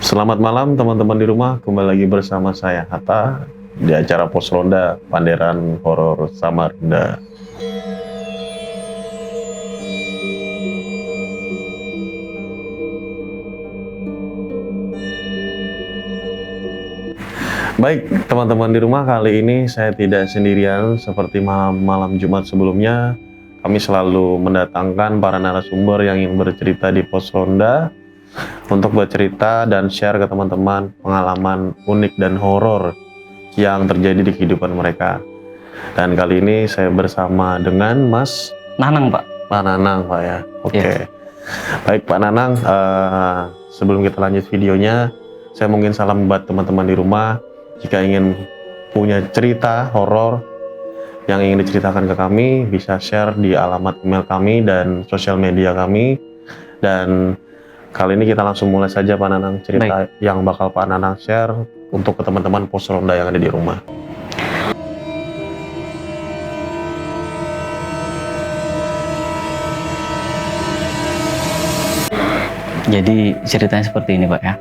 Selamat malam teman-teman di rumah, kembali lagi bersama saya Hatta di acara Pos Ronda Panderan Horor Samarinda. Baik teman-teman di rumah, kali ini saya tidak sendirian seperti malam Jumat sebelumnya. Kami selalu mendatangkan para narasumber yang ingin bercerita di Pos Ronda untuk bercerita dan share ke teman-teman pengalaman unik dan horor yang terjadi di kehidupan mereka. Dan kali ini saya bersama dengan Mas Nanang, Pak. Pak Nanang, Pak ya. Oke. Yes. Baik Pak Nanang, sebelum kita lanjut videonya, saya mungkin salam buat teman-teman di rumah. Jika ingin punya cerita horor yang ingin diceritakan ke kami, bisa share di alamat email kami dan sosial media kami. Dan kali ini kita langsung mulai saja Pak Nanang, cerita yang bakal Pak Nanang share untuk ke teman-teman Pos Ronda yang ada di rumah. Jadi ceritanya seperti ini, Pak ya.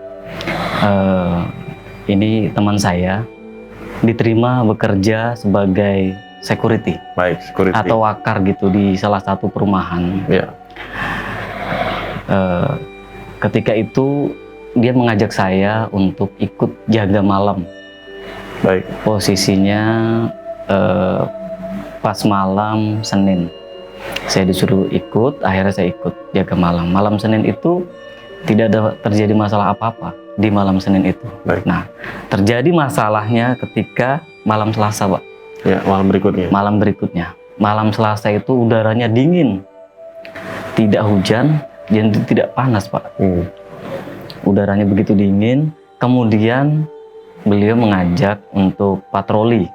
Ini teman saya diterima bekerja sebagai security. Baik, security. Atau wakar gitu di salah satu perumahan. Ya. Ketika itu dia mengajak saya untuk ikut jaga malam. Baik. Posisinya pas malam Senin. Saya disuruh ikut, akhirnya saya ikut jaga malam. Malam Senin itu tidak ada terjadi masalah apa-apa di malam Senin itu. Baik. Nah, terjadi masalahnya ketika malam Selasa, Pak. Ya, malam berikutnya. Malam berikutnya. Malam Selasa itu udaranya dingin. Tidak hujan, dan tidak panas, Pak. Udaranya begitu dingin. Kemudian beliau mengajak untuk patroli.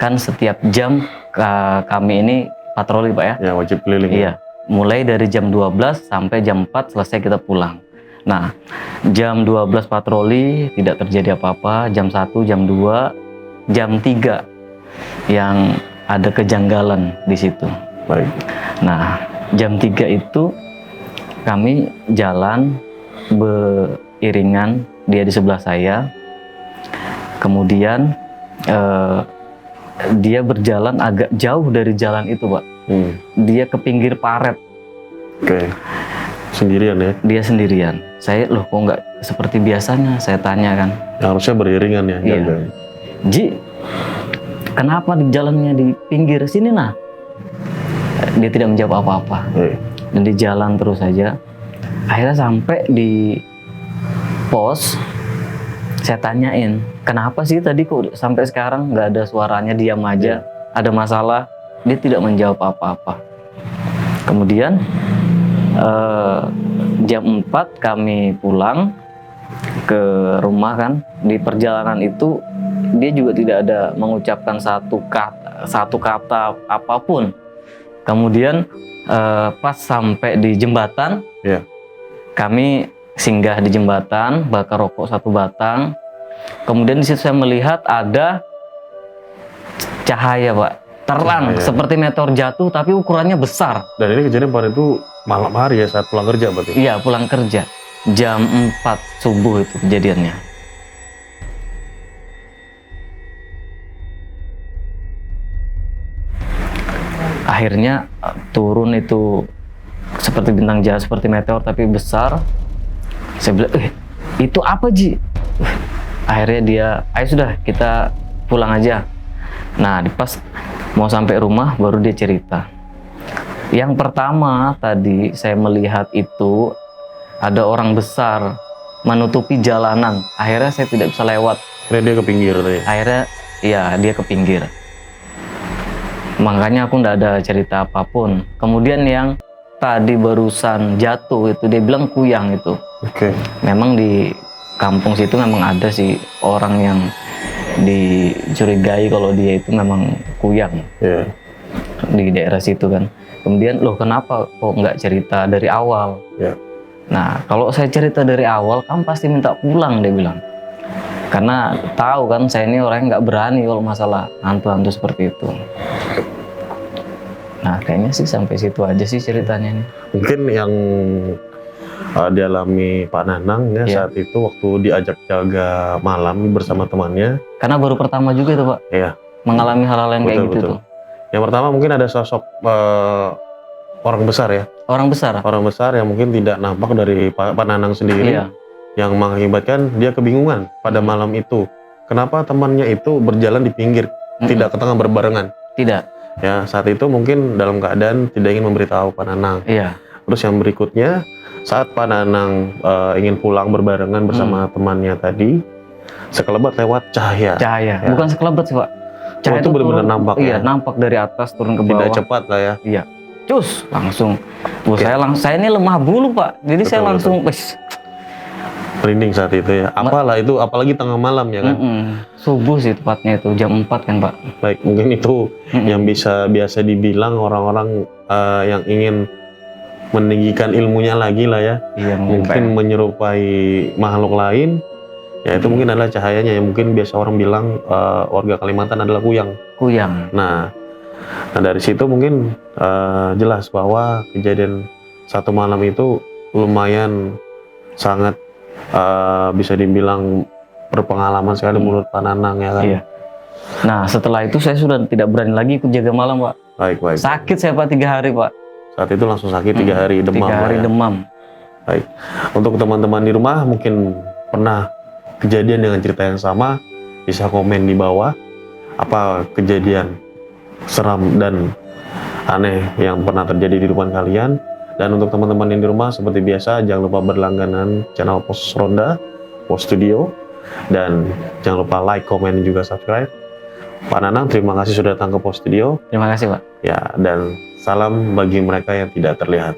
Kan setiap jam kami ini patroli, Pak ya. Ya, wajib keliling. Iya. Mulai dari jam 12 sampai jam 4 selesai kita pulang. Nah, jam 12 patroli tidak terjadi apa-apa, jam 1, jam 2, jam 3 yang ada kejanggalan di situ. Baik. Nah, jam 3 itu kami jalan beriringan, dia di sebelah saya. Kemudian dia berjalan agak jauh dari jalan itu, Pak. Dia ke pinggir paret. Oke. Sendirian ya? Dia sendirian. Saya, loh kok nggak seperti biasanya? Saya tanya kan. Harusnya beriringan ya? Iya. Ji, kenapa di jalannya di pinggir sini nah? Dia tidak menjawab apa-apa. Dan di jalan terus saja. Akhirnya sampai di pos, saya tanyain, kenapa sih tadi kok sampai sekarang nggak ada suaranya, diam aja? Ada masalah? Dia tidak menjawab apa-apa. Kemudian jam 4 kami pulang ke rumah kan. Di perjalanan itu dia juga tidak ada mengucapkan satu kata apapun. Kemudian pas sampai di jembatan, kami singgah di jembatan, bakar rokok 1 batang. Kemudian di situ saya melihat ada cahaya, Pak, terang seperti meteor jatuh, tapi ukurannya besar. Dan ini kejadian pada itu malam hari ya, saat pulang kerja berarti? Iya, pulang kerja. Jam 4 subuh itu kejadiannya. Akhirnya turun itu seperti bintang jatuh, seperti meteor tapi besar. Saya bilang, itu apa Ji? Akhirnya dia, ayo sudah kita pulang aja. Nah, pas mau sampai rumah baru dia cerita. Yang pertama tadi saya melihat itu ada orang besar menutupi jalanan. Akhirnya saya tidak bisa lewat. Dia ke pinggir tadi? Akhirnya, iya dia ke pinggir. Makanya aku nggak ada cerita apapun. Kemudian yang tadi barusan jatuh itu dia bilang kuyang itu. Oke. Memang di kampung situ memang ada sih orang yang dicurigai kalau dia itu memang kuyang. Di daerah situ kan. Kemudian loh kenapa kok nggak cerita dari awal? Nah kalau saya cerita dari awal kamu pasti minta pulang, dia bilang. Karena tahu kan saya ini orang yang nggak berani kalau masalah hantu-hantu seperti itu. Nah kayaknya sih sampai situ aja sih ceritanya ini. Mungkin yang dialami Pak Nanang ya Iya. saat itu waktu diajak jaga malam bersama temannya. Karena baru pertama juga itu Pak, Iya, mengalami hal-hal yang kayak betul, gitu betul. tuh. Yang pertama mungkin ada sosok orang besar ya, Orang besar. orang besar yang mungkin tidak nampak dari Pak Nanang sendiri, Iya. yang mengakibatkan dia kebingungan pada malam itu. Kenapa temannya itu berjalan di pinggir, tidak ke tengah berbarengan? Tidak. Ya, saat itu mungkin dalam keadaan tidak ingin memberitahu Pak Nanang. Iya. Terus yang berikutnya, saat Pak Nanang ingin pulang berbarengan bersama temannya tadi, sekelebat lewat cahaya. Cahaya. Ya. Bukan sekelebat sih Pak. Cahaya itu benar-benar turun- nampak Iya, ya? nampak dari atas turun ke bawah. Tidak cepat lah ya. Iya. Cus, langsung. Tuh, Oke. saya ini lemah bulu Pak. Jadi saya Betul, langsung wes. Merinding saat itu ya. Apalah itu, apalagi tengah malam ya kan. Subuh sih tepatnya itu jam 4 kan Pak. Baik, mungkin itu yang biasa dibilang orang-orang yang ingin meninggikan ilmunya lagi lah ya. Iya, Mungkin menyerupai makhluk lain. Ya itu mungkin adalah cahayanya yang mungkin biasa orang bilang warga Kalimantan adalah kuyang. kuyang. Nah dari situ mungkin jelas bahwa kejadian satu malam itu lumayan sangat bisa dibilang berpengalaman sekali menurut Pak Nanang ya kan. Iya. Nah, setelah itu saya sudah tidak berani lagi ikut jaga malam, Pak. Baik, baik. Sakit saya Pak 3 hari, Pak. Saat itu langsung sakit 3 hari demam. 3 hari lah ya. demam. Baik. Untuk teman-teman di rumah mungkin pernah kejadian dengan cerita yang sama, bisa komen di bawah apa kejadian seram dan aneh yang pernah terjadi di depan kalian. Dan untuk teman-teman yang di rumah seperti biasa jangan lupa berlangganan channel Pos Ronda, Pos Studio, dan jangan lupa like, komen, dan juga subscribe. Pak Nanang, terima kasih sudah datang ke Pos Studio. Terima kasih, Pak. Ya, dan salam bagi mereka yang tidak terlihat.